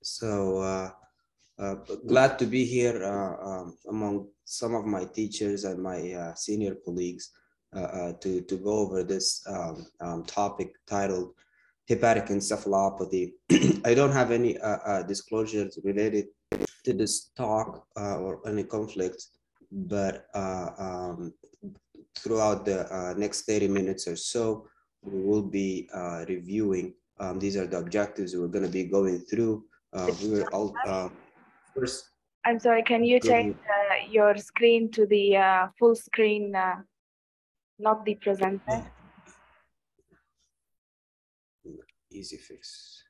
So glad to be here among some of my teachers and my senior colleagues to go over this topic titled hepatic encephalopathy. I don't have any disclosures related to this talk or any conflicts, but throughout the next 30 minutes or so, we will be reviewing. These are the objectives we're going to be going through. We will all first. I'm sorry, can you change your screen to the full screen, not the presenter? Easy fix.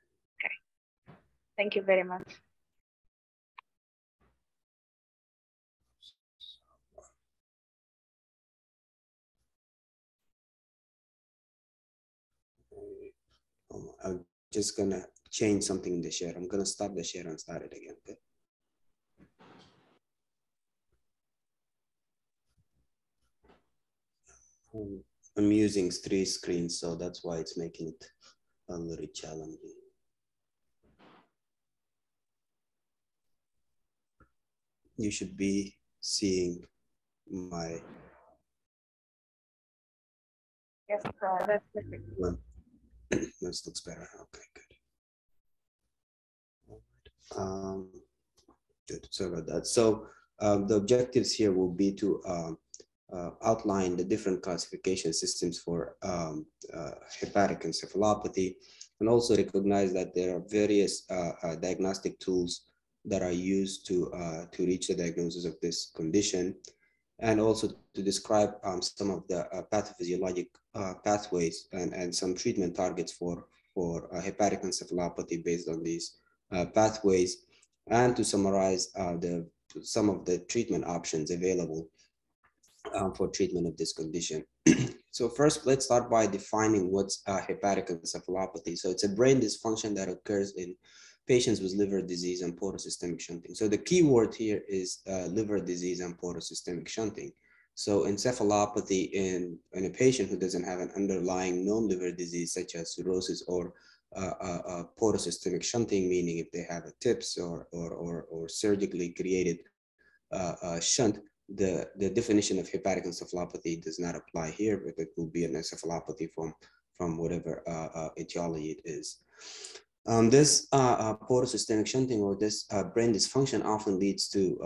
Okay. Thank you very much. I'm just going to change something in the share. I'm going to stop the share and start it again. Okay? I'm using 3 screens, so that's why it's making it a little challenging. You should be seeing my. Yes, that's perfect. This looks better. Okay, good. Good. Sorry about that. So the objectives here will be to outline the different classification systems for hepatic encephalopathy, and also recognize that there are various diagnostic tools that are used to reach the diagnosis of this condition, and also to describe some of the pathophysiologic pathways and some treatment targets for hepatic encephalopathy based on these pathways, and to summarize some of the treatment options available for treatment of this condition. So first, let's start by defining what's hepatic encephalopathy. So it's a brain dysfunction that occurs in patients with liver disease and portal systemic shunting. So the key word here is liver disease and portal systemic shunting. So encephalopathy in a patient who doesn't have an underlying known liver disease, such as cirrhosis or portal systemic shunting, meaning if they have a TIPS or surgically created shunt, the definition of hepatic encephalopathy does not apply here, but it will be an encephalopathy from whatever etiology it is. This portal systemic shunting or this brain dysfunction often leads to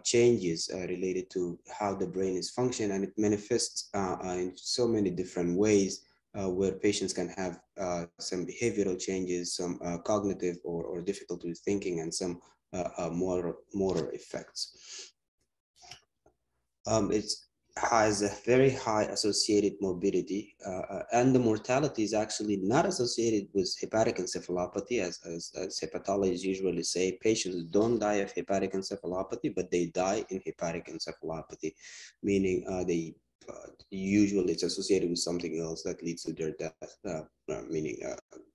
changes related to how the brain is functioning, and it manifests in so many different ways where patients can have some behavioral changes, some cognitive or difficulty with thinking, and some motor effects. It has a very high associated morbidity, and the mortality is actually not associated with hepatic encephalopathy, as hepatologists usually say. Patients don't die of hepatic encephalopathy, but they die in hepatic encephalopathy, meaning usually it's associated with something else that leads to their death, meaning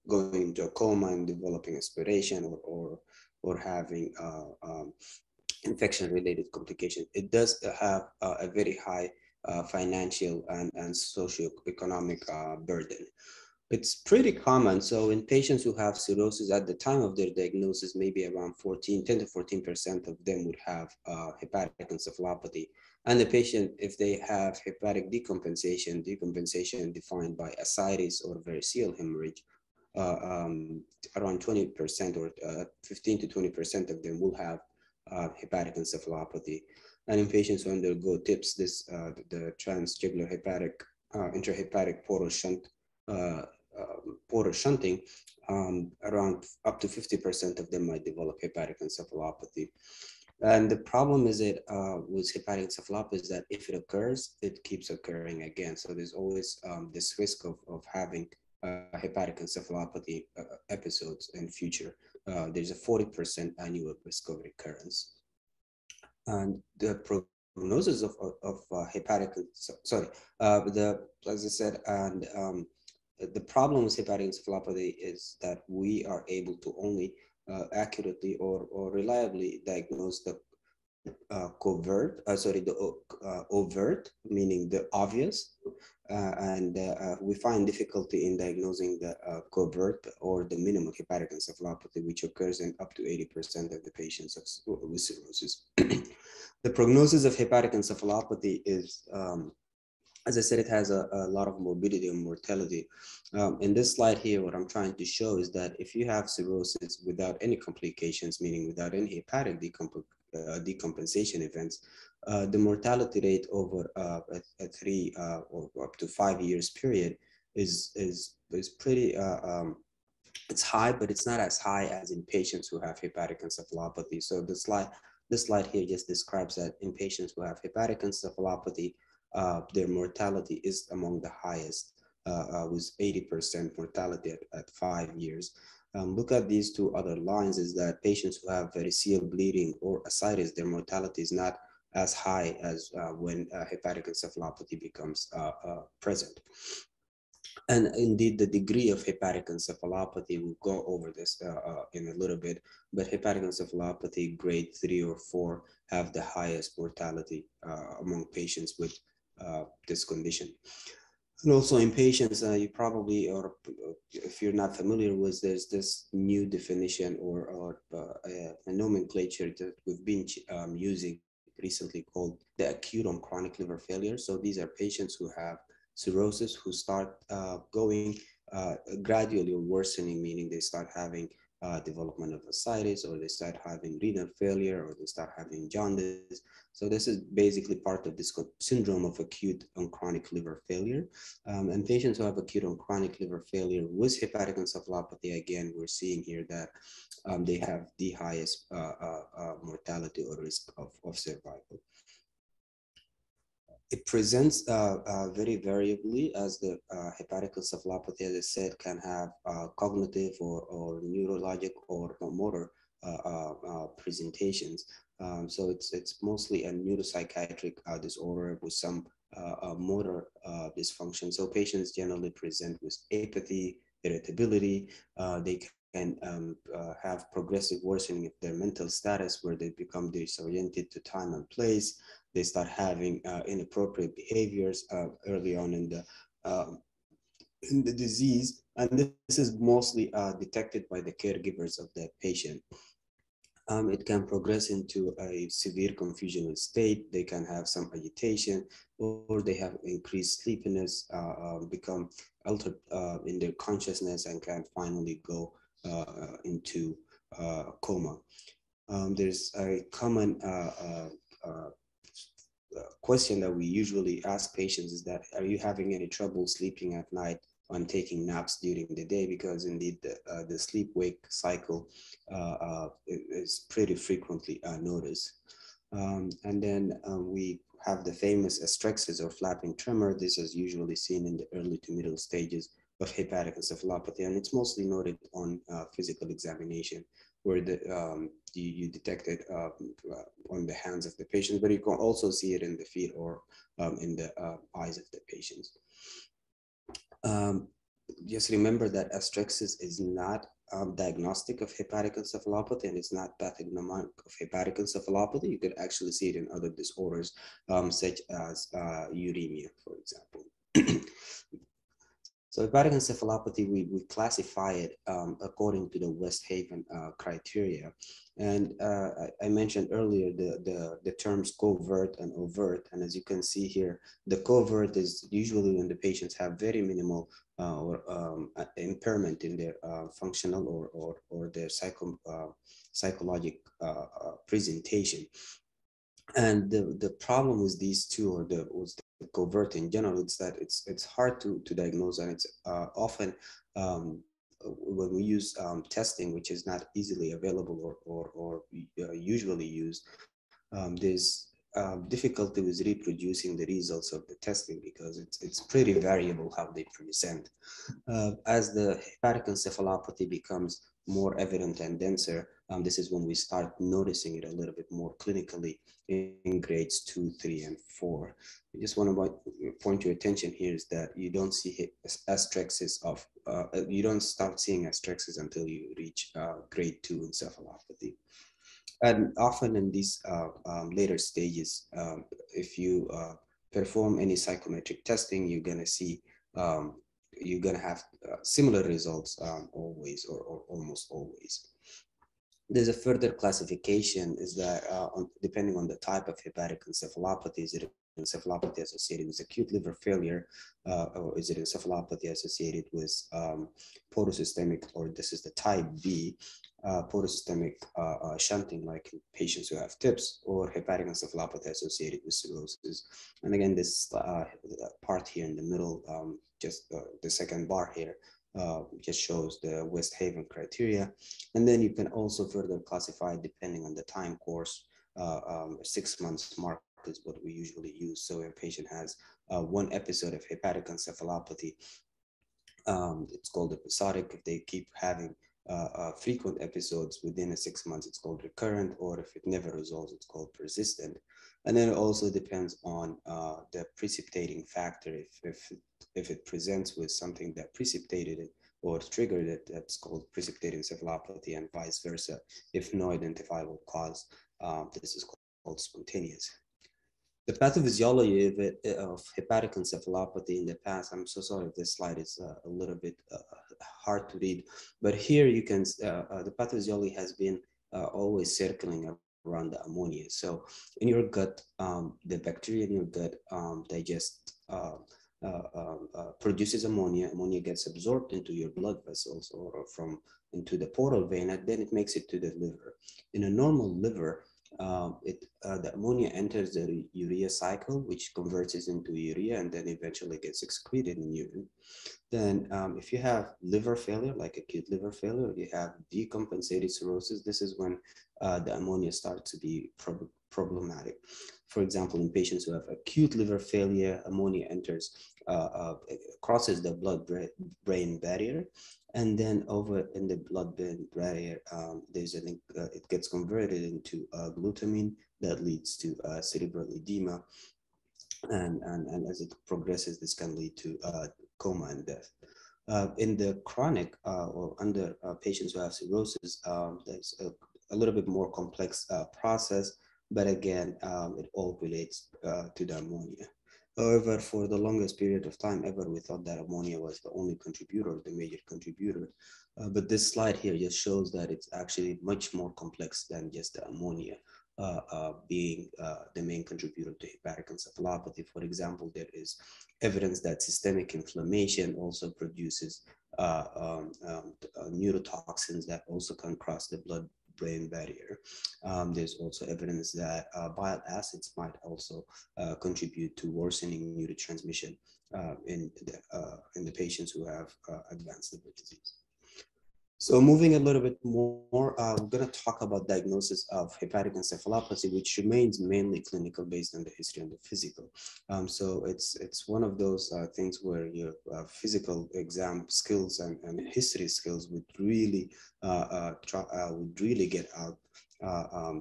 going into a coma and developing aspiration or having infection-related complication. It does have a very high financial and socioeconomic burden. It's pretty common. So in patients who have cirrhosis at the time of their diagnosis, maybe around 10 to 14% of them would have hepatic encephalopathy. And the patient, if they have hepatic decompensation defined by ascites or variceal hemorrhage, around 20% or 15 to 20% of them will have hepatic encephalopathy. And in patients who undergo TIPS, the transjugular hepatic intrahepatic portal shunting, around up to 50% of them might develop hepatic encephalopathy. And the problem is that with hepatic encephalopathy is that if it occurs, it keeps occurring again. So there's always this risk of having hepatic encephalopathy episodes in future. There's a 40% annual risk of recurrence. And the prognosis of hepatic, as I said, and the problem with hepatic encephalopathy is that we are able to only accurately or reliably diagnose overt, meaning the obvious, and we find difficulty in diagnosing the covert or the minimal hepatic encephalopathy, which occurs in up to 80% of the patients with cirrhosis. The prognosis of hepatic encephalopathy is, as I said, it has a lot of morbidity and mortality. In this slide here, what I'm trying to show is that if you have cirrhosis without any complications, meaning without any hepatic decompensation events, the mortality rate over a 3 or up to 5 years period is pretty it's high, but it's not as high as in patients who have hepatic encephalopathy. So this slide here just describes that in patients who have hepatic encephalopathy, their mortality is among the highest, with 80% mortality at 5 years. Look at these two other lines, is that patients who have variceal bleeding or ascites, their mortality is not as high as when hepatic encephalopathy becomes present. And indeed, the degree of hepatic encephalopathy, we'll go over this in a little bit, but hepatic encephalopathy grade 3 or 4 have the highest mortality among patients with this condition. And also in patients, you probably, or if you're not familiar with, there's this new definition or a nomenclature that we've been using recently called the acute on chronic liver failure. So these are patients who have cirrhosis who start going gradually or worsening, meaning they start having development of ascites, or they start having renal failure, or they start having jaundice. So this is basically part of this syndrome of acute on chronic liver failure. And patients who have acute on chronic liver failure with hepatic encephalopathy, again, we're seeing here that they have the highest mortality or risk of survival. It presents very variably, as the hepatic encephalopathy, as I said, can have cognitive or neurologic or motor presentations. So it's mostly a neuropsychiatric disorder with some motor dysfunction. So patients generally present with apathy, irritability. They can have progressive worsening of their mental status, where they become disoriented to time and place. They start having inappropriate behaviors early on in the disease, and this is mostly detected by the caregivers of that patient. It can progress into a severe confusional state. They can have some agitation, or they have increased sleepiness, become altered in their consciousness, and can finally go into coma. There's a common question that we usually ask patients is that, are you having any trouble sleeping at night on taking naps during the day? Because indeed the sleep-wake cycle is pretty frequently noticed. And then we have the famous astrexis or flapping tremor. This is usually seen in the early to middle stages of hepatic encephalopathy, and it's mostly noted on physical examination, where you detect it on the hands of the patient, but you can also see it in the feet or in the eyes of the patients. Just remember that astrexis is not diagnostic of hepatic encephalopathy, and it's not pathognomonic of hepatic encephalopathy. You could actually see it in other disorders, such as uremia, for example. So hepatic encephalopathy, we classify it according to the West Haven criteria. And I mentioned earlier the terms covert and overt. And as you can see here, the covert is usually when the patients have very minimal impairment in their functional or their psychologic presentation. And the problem with these two, or the covert in general, it's that it's hard to diagnose, and it's often when we use testing, which is not easily available or usually used, there's difficulty with reproducing the results of the testing, because it's pretty variable how they present. As the hepatic encephalopathy becomes more evident and denser, this is when we start noticing it a little bit more clinically in grades 2, 3, and 4. I just want to point your attention here is that you don't see astrexis of, you don't start seeing astrexis until you reach grade 2 encephalopathy. And often in these later stages, if you perform any psychometric testing, you're going to see you're going to have similar results always, or almost always. There's a further classification is that depending on the type of hepatic encephalopathy, is it encephalopathy associated with acute liver failure, or is it encephalopathy associated with portosystemic, or this is the type B, portosystemic shunting, like in patients who have TIPS, or hepatic encephalopathy associated with cirrhosis. And again, this part here in the middle, just the second bar here, just shows the West Haven criteria. And then you can also further classify depending on the time course. 6 months mark is what we usually use. So if a patient has one episode of hepatic encephalopathy, it's called episodic. If they keep having frequent episodes within 6 months, it's called recurrent, or if it never resolves, it's called persistent. And then it also depends on the precipitating factor. If it presents with something that precipitated it or triggered it, that's called precipitating encephalopathy, and vice versa. If no identifiable cause, this is called spontaneous. The pathophysiology of hepatic encephalopathy in the past, I'm so sorry if this slide is a little bit hard to read, but here you can, the pathophysiology has been always circling around the ammonia. So in your gut, the bacteria in your gut digest, produces ammonia. Ammonia gets absorbed into your blood vessels or from into the portal vein, and then it makes it to the liver. In a normal liver, the ammonia enters the urea cycle, which converts it into urea and then eventually gets excreted in urine. Then if you have liver failure, like acute liver failure, you have decompensated cirrhosis, this is when the ammonia starts to be problematic. For example, in patients who have acute liver failure, ammonia enters, crosses the blood-brain barrier, and then over in the blood-brain barrier, it gets converted into glutamine that leads to cerebral edema, and as it progresses, this can lead to coma and death. In the chronic or under patients who have cirrhosis, there's a little bit more complex process, but again, it all relates to the ammonia. However, for the longest period of time ever, we thought that ammonia was the only contributor, the major contributor. But this slide here just shows that it's actually much more complex than just the ammonia being the main contributor to hepatic encephalopathy. For example, there is evidence that systemic inflammation also produces neurotoxins that also can cross the blood-brain barrier. There's also evidence that bile acids might also contribute to worsening neurotransmission in the patients who have advanced liver disease. So moving a little bit more, we're going to talk about diagnosis of hepatic encephalopathy, which remains mainly clinical based on the history and the physical. So it's one of those things where your physical exam skills and history skills would really get out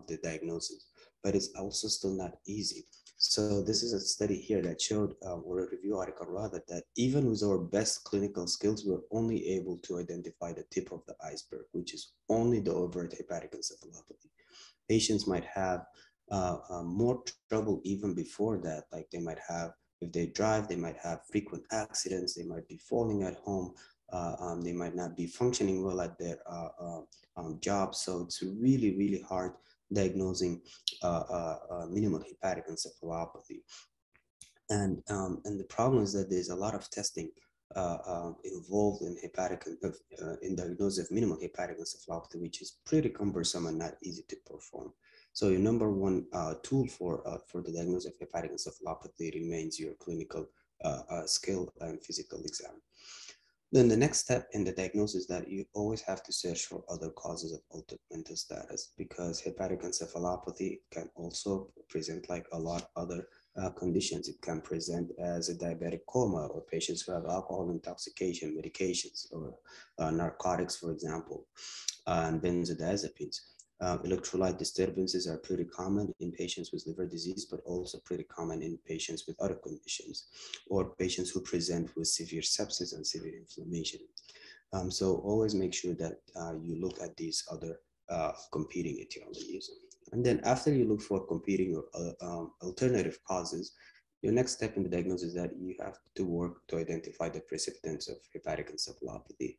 the diagnosis, but it's also still not easy. So this is a study here that showed, or a review article rather, that even with our best clinical skills, we're only able to identify the tip of the iceberg, which is only the overt hepatic encephalopathy. Patients might have more trouble even before that, like they might have, if they drive, they might have frequent accidents, they might be falling at home, they might not be functioning well at their job. So it's really, really hard diagnosing minimal hepatic encephalopathy. And the problem is that there's a lot of testing involved in in diagnosis of minimal hepatic encephalopathy, which is pretty cumbersome and not easy to perform. So your number one tool for the diagnosis of hepatic encephalopathy remains your clinical skill and physical exam. Then the next step in the diagnosis is that you always have to search for other causes of altered mental status, because hepatic encephalopathy can also present like a lot of other conditions. It can present as a diabetic coma, or patients who have alcohol intoxication, medications, or narcotics, for example, and benzodiazepines. Electrolyte disturbances are pretty common in patients with liver disease, but also pretty common in patients with other conditions, or patients who present with severe sepsis and severe inflammation. So always make sure that you look at these other competing etiologies. And then after you look for competing or alternative causes, your next step in the diagnosis is that you have to work to identify the precipitants of hepatic encephalopathy.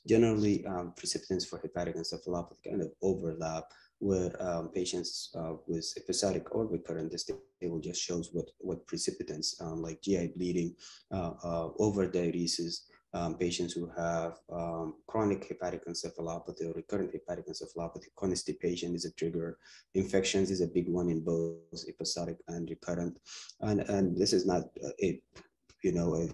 Generally, precipitants for hepatic encephalopathy kind of overlap, where patients with episodic or recurrent, this table just shows what precipitants like GI bleeding, overdiuresis, patients who have chronic hepatic encephalopathy or recurrent hepatic encephalopathy. Constipation is a trigger. Infections is a big one in both episodic and recurrent. And this is not a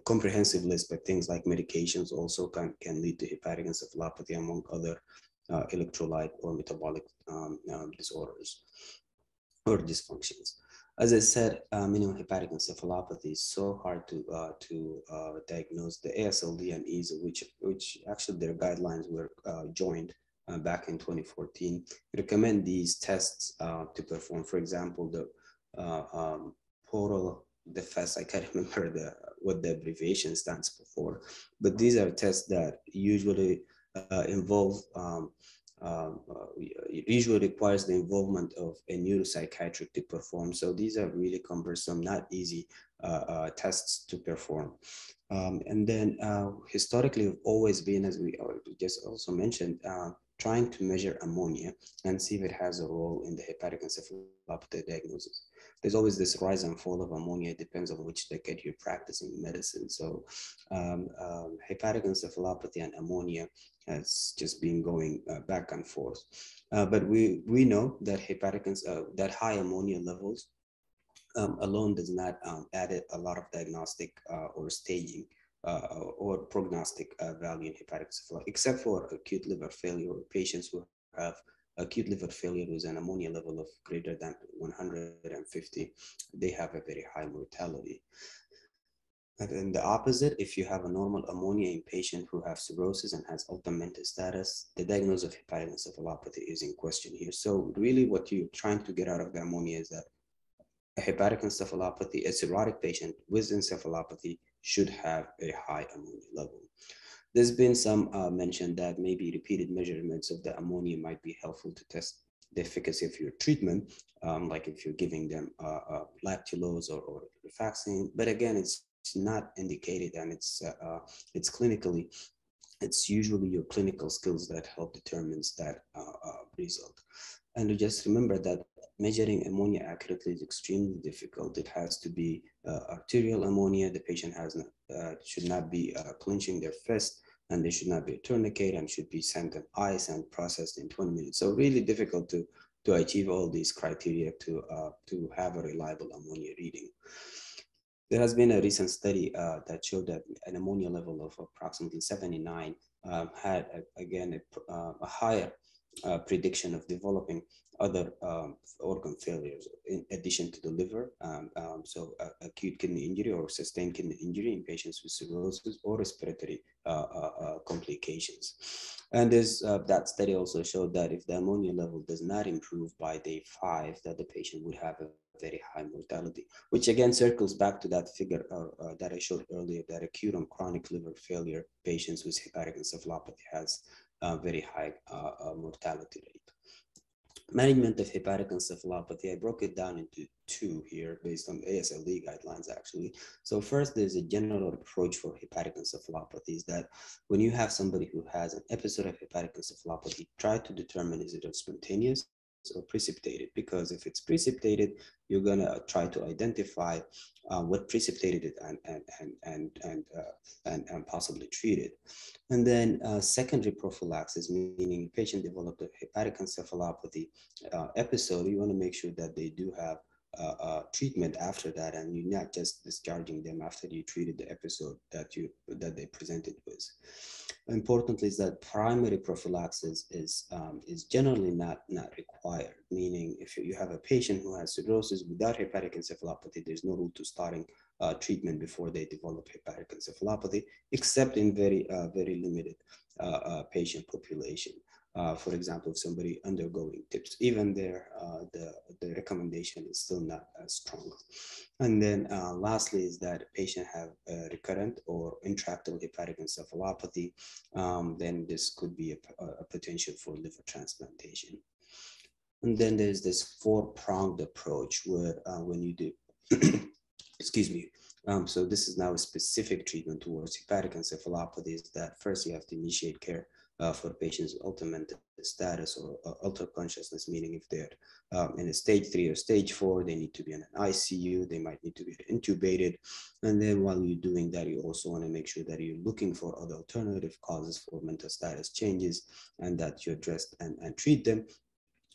comprehensive list, but things like medications also can lead to hepatic encephalopathy, among other electrolyte or metabolic disorders or dysfunctions. As I said, hepatic encephalopathy is so hard to diagnose. The ASLD and EASL, which actually their guidelines were joined back in 2014, recommend these tests to perform. For example, the portal DFS, I can't remember what the abbreviation stands for, but these are tests that usually usually requires the involvement of a neuropsychiatric to perform. So these are really cumbersome, not easy tests to perform. And then historically, have always been, as we just also mentioned, trying to measure ammonia and see if it has a role in the hepatic encephalopathy diagnosis. There's always this rise and fall of ammonia. It depends on which decade you're practicing medicine. So hepatic encephalopathy and ammonia has just been going back and forth. But we know that that high ammonia levels alone does not add a lot of diagnostic or staging or prognostic value in hepatic encephalopathy, except for acute liver failure or patients who have acute liver failure with an ammonia level of greater than 150, they have a very high mortality. And in the opposite, if you have a normal ammonia in patient who have cirrhosis and has ultimate status, the diagnosis of hepatic encephalopathy is in question here. So really what you're trying to get out of the ammonia is that a hepatic encephalopathy, a cirrhotic patient with encephalopathy should have a high ammonia level. There's been some mention that maybe repeated measurements of the ammonia might be helpful to test the efficacy of your treatment, like if you're giving them lactulose or rifaximin. But again, it's not indicated, and it's clinically, it's usually your clinical skills that help determines that result. And just remember that measuring ammonia accurately is extremely difficult. It has to be arterial ammonia. The patient should not be clenching their fist, and they should not be a tourniquet, and should be sent on ice and processed in 20 minutes. So really difficult to achieve all these criteria to have a reliable ammonia reading. There has been a recent study that showed that an ammonia level of approximately 79 had, again, a higher prediction of developing other organ failures in addition to the liver. So acute kidney injury or sustained kidney injury in patients with cirrhosis or respiratory complications. And that study also showed that if the ammonia level does not improve by day 5, that the patient would have a very high mortality, which again circles back to that figure that I showed earlier, that acute and chronic liver failure patients with hepatic encephalopathy has a very high mortality rate. Management of hepatic encephalopathy, I broke it down into 2 here based on ASLD guidelines actually. So first, there's a general approach for hepatic encephalopathy is that when you have somebody who has an episode of hepatic encephalopathy, try to determine is it spontaneous or precipitated, because if it's precipitated, you're gonna try to identify what precipitated it and possibly treat it. And then secondary prophylaxis, meaning patient developed a hepatic encephalopathy episode, you want to make sure that they do have treatment after that, and you're not just discharging them after you treated the episode that they presented with. Importantly is that primary prophylaxis is generally not required, meaning if you have a patient who has cirrhosis without hepatic encephalopathy, there's no rule to starting treatment before they develop hepatic encephalopathy, except in very limited patient population. For example, if somebody undergoing TIPS, even there, the recommendation is still not as strong. And then lastly is that a patient have recurrent or intractable hepatic encephalopathy, then this could be a potential for liver transplantation. And then there's this four-pronged approach where when you do, excuse me, so this is now a specific treatment towards hepatic encephalopathies that first you have to initiate care for patients with altered mental status or altered consciousness, meaning if they're in a stage 3 or stage 4, they need to be in an ICU, they might need to be intubated. And then while you're doing that, you also want to make sure that you're looking for other alternative causes for mental status changes and that you address and treat them.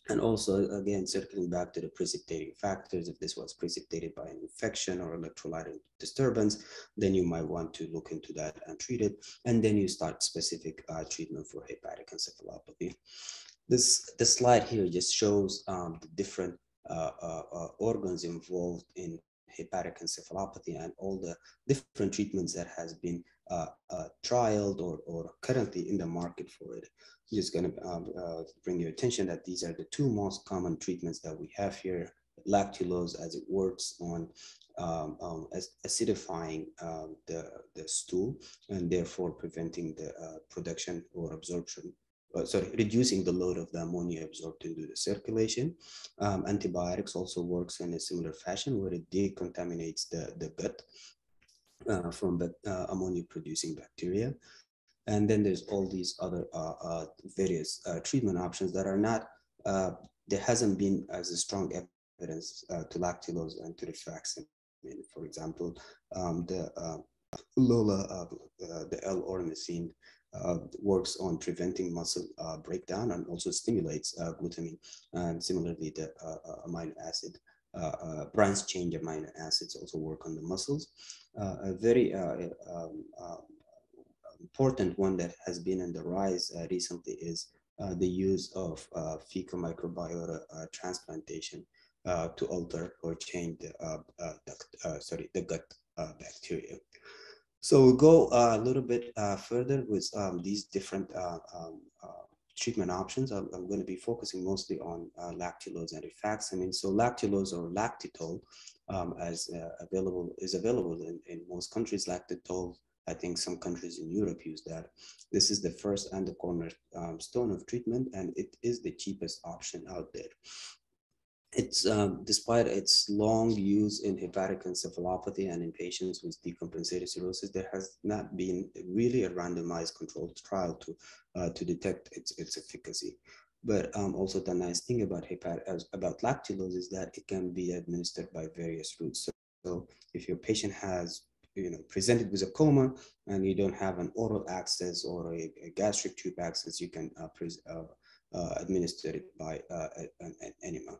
And also, again, circling back to the precipitating factors, if this was precipitated by an infection or electrolyte disturbance, then you might want to look into that and treat it. And then you start specific treatment for hepatic encephalopathy. This slide here just shows the different organs involved in hepatic encephalopathy and all the different treatments that has been trialed or currently in the market for it. I'm just going to bring your attention that these are the two most common treatments that we have here. Lactulose, as it works on acidifying the stool and therefore preventing the production or absorption, reducing the load of the ammonia absorbed into the circulation. Antibiotics also works in a similar fashion where it decontaminates the gut from the ammonia-producing bacteria. And then there's all these other various treatment options that are not, there hasn't been as a strong evidence to lactulose and to rifaximin. For example, the LOLA, the L-ornithine, works on preventing muscle breakdown and also stimulates glutamine. And similarly, the amino acid, branch change amino acids also work on the muscles. A very important one that has been on the rise recently is the use of fecal microbiota transplantation to alter or change the gut bacteria. So we'll go a little bit further with these different treatment options. I'm going to be focusing mostly on lactulose and rifaximin. So lactulose or lactitol is available in most countries. Lactitol, I think some countries in Europe use that. This is the first and the cornerstone of treatment, and it is the cheapest option out there. It's despite its long use in hepatic encephalopathy and in patients with decompensated cirrhosis, there has not been really a randomized controlled trial to detect its efficacy. But also the nice thing about lactulose is that it can be administered by various routes. So if your patient has presented with a coma and you don't have an oral access or a gastric tube access, you can administer it by an enema.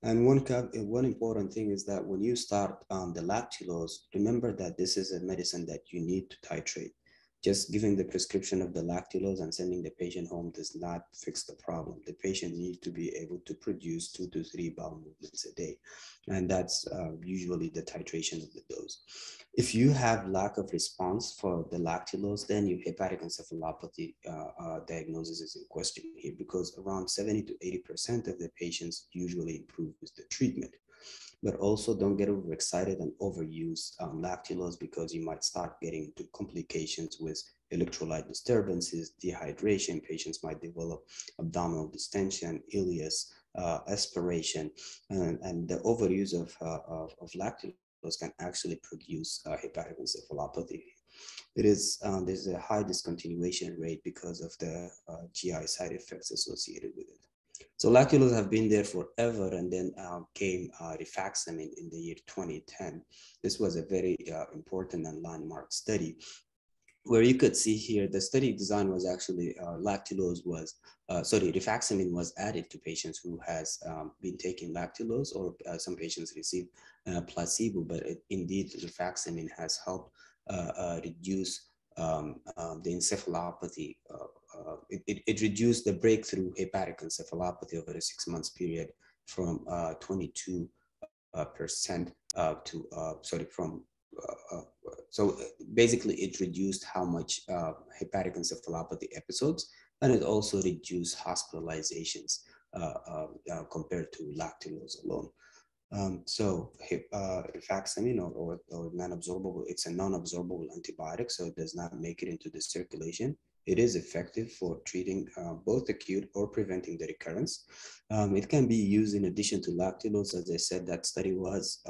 And one important thing is that when you start the lactulose, remember that this is a medicine that you need to titrate. Just giving the prescription of the lactulose and sending the patient home does not fix the problem. The patient needs to be able to produce 2 to 3 bowel movements a day. And that's usually the titration of the dose. If you have lack of response for the lactulose, then your hepatic encephalopathy diagnosis is in question here, because around 70 to 80% of the patients usually improve with the treatment. But also don't get overexcited and overuse lactulose, because you might start getting into complications with electrolyte disturbances, dehydration. Patients might develop abdominal distension, ileus, aspiration, and the overuse of lactulose can actually produce hepatic encephalopathy. There's a high discontinuation rate because of the GI side effects associated with it. So lactulose have been there forever, and then came rifaximin in the year 2010. This was a very important and landmark study, where you could see here the study design was actually rifaximin was added to patients who has been taking lactulose, or some patients received placebo, but indeed rifaximin has helped reduce the encephalopathy. It reduced the breakthrough hepatic encephalopathy over a 6 months period from 22% so basically it reduced how much hepatic encephalopathy episodes and it also reduced hospitalizations compared to lactulose alone. So rifaximin or non-absorbable, it's a non-absorbable antibiotic, so it does not make it into the circulation. It is effective for treating both acute or preventing the recurrence. It can be used in addition to lactulose. As I said, that study was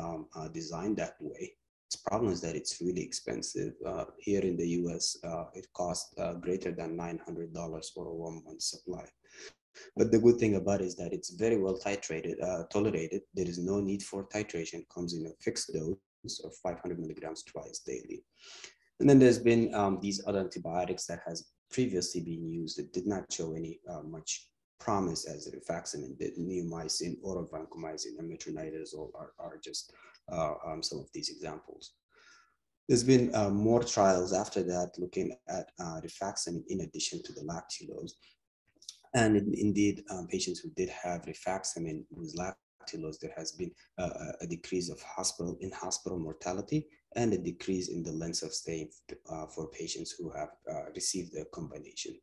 designed that way. Its problem is that it's really expensive. Here in the US, it costs greater than $900 for a 1 month supply. But the good thing about it is that it's very well tolerated. There is no need for titration. It comes in a fixed dose of 500 milligrams twice daily. And then there's been these other antibiotics that has previously been used that did not show any much promise as rifaximin, the neomycin, oral vancomycin, and metronidazole are just some of these examples. There's been more trials after that looking at rifaximin in addition to the lactulose. And indeed, patients who did have rifaximin with lactulose, there has been a decrease of in-hospital mortality and a decrease in the length of stay for patients who have received the combination.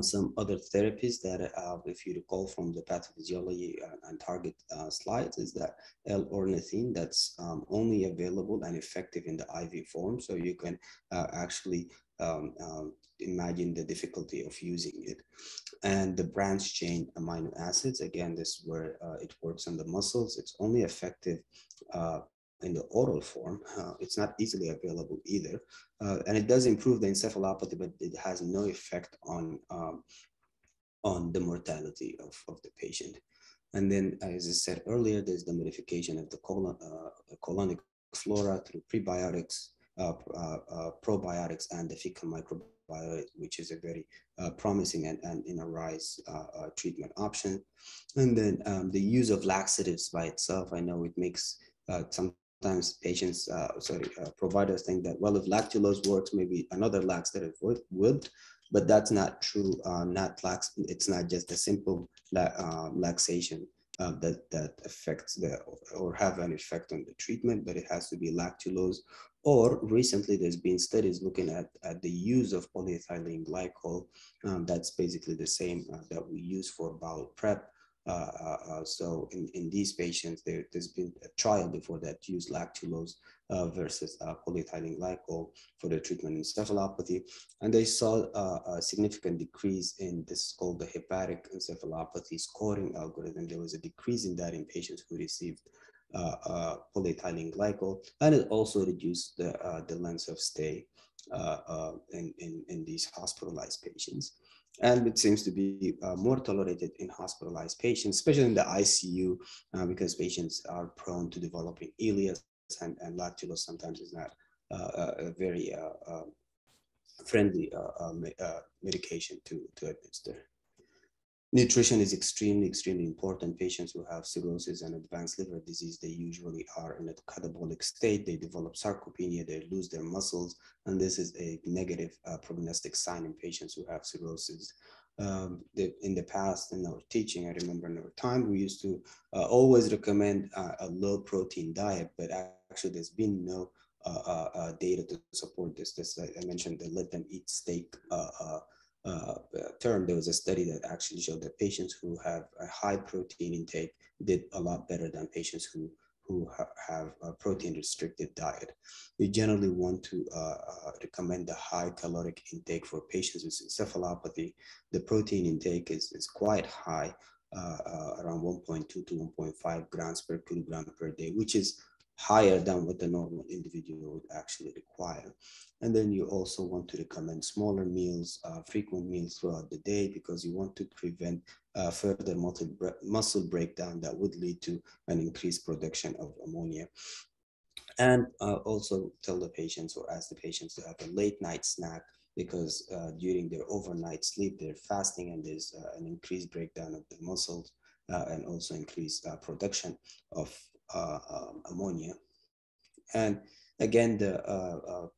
Some other therapies that, if you recall from the pathophysiology and target slides, is that L-ornithine that's only available and effective in the IV form. So you can actually imagine the difficulty of using it. And the branch chain amino acids, again, this is where it works on the muscles. It's only effective in the oral form. It's not easily available either. And it does improve the encephalopathy, but it has no effect on the mortality of the patient. And then, as I said earlier, there's the modification of the colonic flora through prebiotics, probiotics, and the fecal microbiota, which is a very promising and in a rise treatment option. And then the use of laxatives by itself, I know it makes sometimes patients, providers think that, well, if lactulose works, maybe another laxative would, but that's not true. It's not just a simple laxation that affects or have an effect on the treatment, but it has to be lactulose. Or recently, there's been studies looking at the use of polyethylene glycol. That's basically the same that we use for bowel prep. So in these patients, there's been a trial before that used lactulose versus polyethylene glycol for the treatment of encephalopathy. And they saw a significant decrease in this is called the hepatic encephalopathy scoring algorithm. There was a decrease in that in patients who received polyethylene glycol, and it also reduced the length of stay in these hospitalized patients. And it seems to be more tolerated in hospitalized patients, especially in the ICU, because patients are prone to developing ileus, and lactulose sometimes is not a very friendly medication to administer. Nutrition is extremely important. Patients who have cirrhosis and advanced liver disease, they usually are in a catabolic state. They develop sarcopenia, they lose their muscles, and this is a negative prognostic sign in patients who have cirrhosis. In the past, in our teaching, I remember in our time, we used to always recommend a low protein diet, but actually there's been no data to support this. I mentioned the let them eat steak term. There was a study that actually showed that patients who have a high protein intake did a lot better than patients who have a protein restricted diet. We generally want to recommend a high caloric intake for patients with encephalopathy. The protein intake is quite high, around 1.2 to 1.5 grams per kilogram per day, which is higher than what the normal individual would actually require. And then you also want to recommend smaller meals, frequent meals throughout the day, because you want to prevent further muscle breakdown that would lead to an increased production of ammonia. And also tell the patients or ask the patients to have a late night snack, because during their overnight sleep, they're fasting, and there's an increased breakdown of the muscles and also increased production of ammonia. And again, the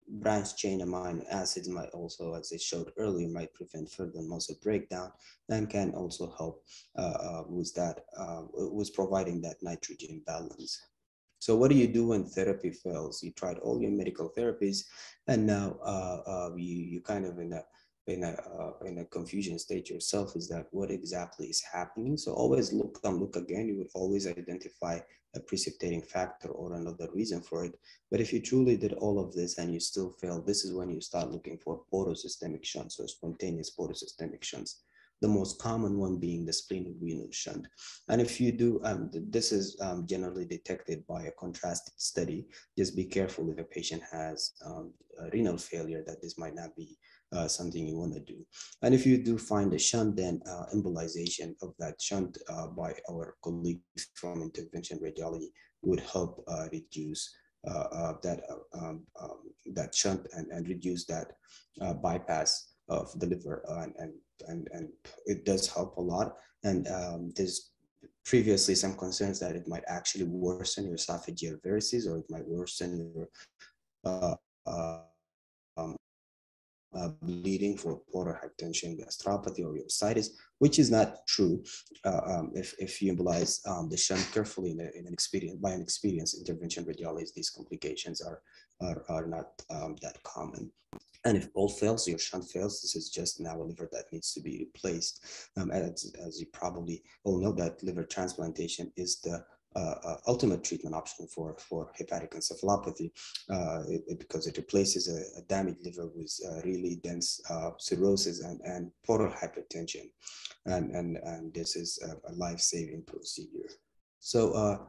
branch chain amino acids might also, as I showed earlier, might prevent further muscle breakdown and can also help with that, with providing that nitrogen balance. So what do you do when therapy fails? You tried all your medical therapies, and now you kind of in in a confusion state yourself, is that what exactly is happening. So always look again. You would always identify a precipitating factor or another reason for it. But if you truly did all of this and you still fail, this is when you start looking for portosystemic shunts or spontaneous portosystemic shunts. The most common one being the splenorenal shunt. And if you do, this is generally detected by a contrasted study. Just be careful if a patient has renal failure, that this might not be something you want to do. And if you do find a shunt, then embolization of that shunt by our colleagues from intervention radiology would help reduce that shunt and reduce that bypass of the liver, and it does help a lot. And there's previously some concerns that it might actually worsen your esophageal varices, or it might worsen your bleeding for portal hypertension, gastropathy, or uveitis, which is not true if you embolize the shunt carefully in an experience, by an experienced intervention radiologist. These complications are not that common. And if all fails, your shunt fails, this is just now a liver that needs to be replaced. As you probably all know, that liver transplantation is the ultimate treatment option for hepatic encephalopathy, because it replaces a damaged liver with really dense cirrhosis and portal hypertension. And this is a life-saving procedure. So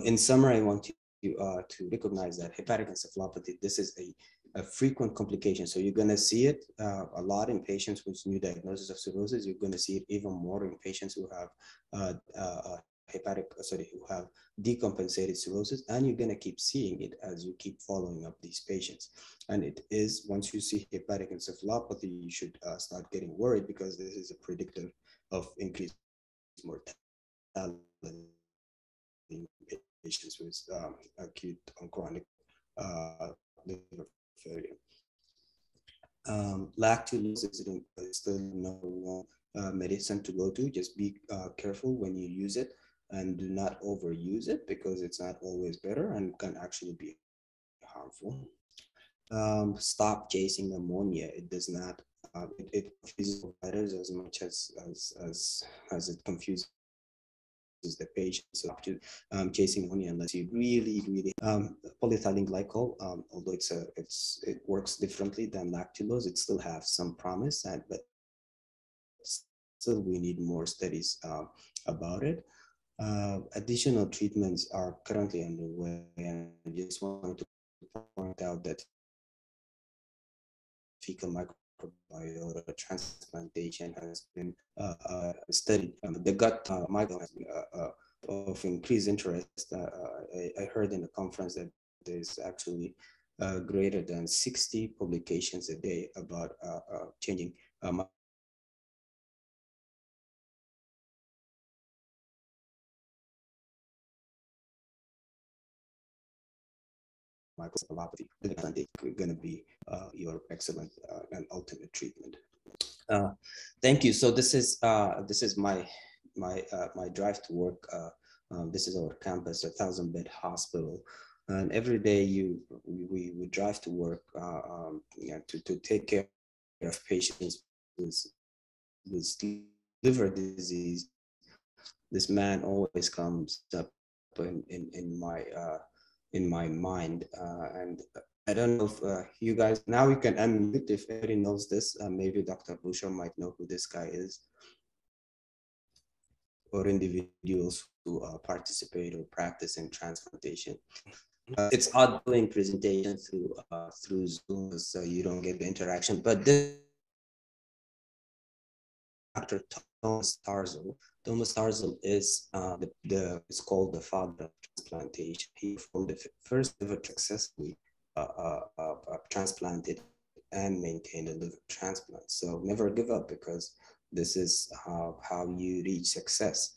in summary, I want you to recognize that hepatic encephalopathy, this is a frequent complication. So you're going to see it a lot in patients with new diagnosis of cirrhosis. You're going to see it even more in patients who have who have decompensated cirrhosis, and you're going to keep seeing it as you keep following up these patients. And it is, once you see hepatic encephalopathy, you should start getting worried, because this is a predictor of increased mortality in patients with acute and chronic liver failure. Lactulose is still number one medicine to go to. Just be careful when you use it, and do not overuse it, because it's not always better and can actually be harmful. Stop chasing ammonia. It does not. It confuses providers as much as it confuses the patient. So to chasing ammonia unless you really polyethylene glycol, although it works differently than lactulose, it still has some promise, but still we need more studies about it. Additional treatments are currently underway, and I just wanted to point out that fecal microbiota transplantation has been studied. The gut microbiome has been of increased interest. I heard in the conference that there's actually greater than 60 publications a day about changing microencephalopathy. Going to be your excellent and ultimate treatment. Thank you. So this is my drive to work. This is our campus, a 1,000-bed hospital, and every day we drive to work to take care of patients with liver disease. This man always comes up in my mind, and I don't know if you guys, now you can unmute if anybody knows this. Maybe Dr. Busher might know who this guy is, or individuals who participate or practice in transplantation. It's odd doing presentation through Zoom, so you don't get the interaction. But this Dr. Thomas Tarzal. Thomas Tarzal is it's called the father of transplantation. He performed the first liver successfully transplanted and maintained a liver transplant. So never give up, because this is how you reach success.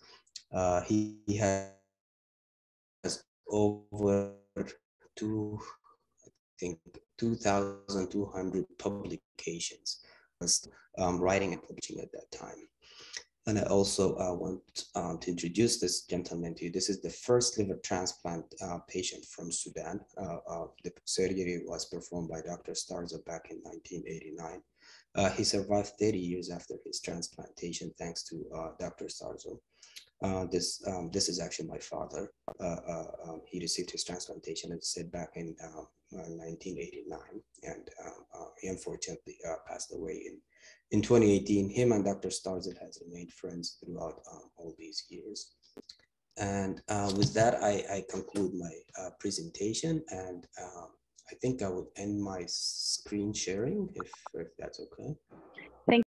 He has over I think 2,200 publications, writing and publishing at that time. And I also want to introduce this gentleman to you. This is the first liver transplant patient from Sudan. The surgery was performed by Dr. Starza back in 1989. He survived 30 years after his transplantation, thanks to Dr. Sarzo. This is actually my father. He received his transplantation, as I said, back in 1989, and he unfortunately passed away in 2018. Him and Dr. Starzl has remained friends throughout all these years. And with that, I conclude my presentation, and I think I would end my screen sharing if that's okay. Thank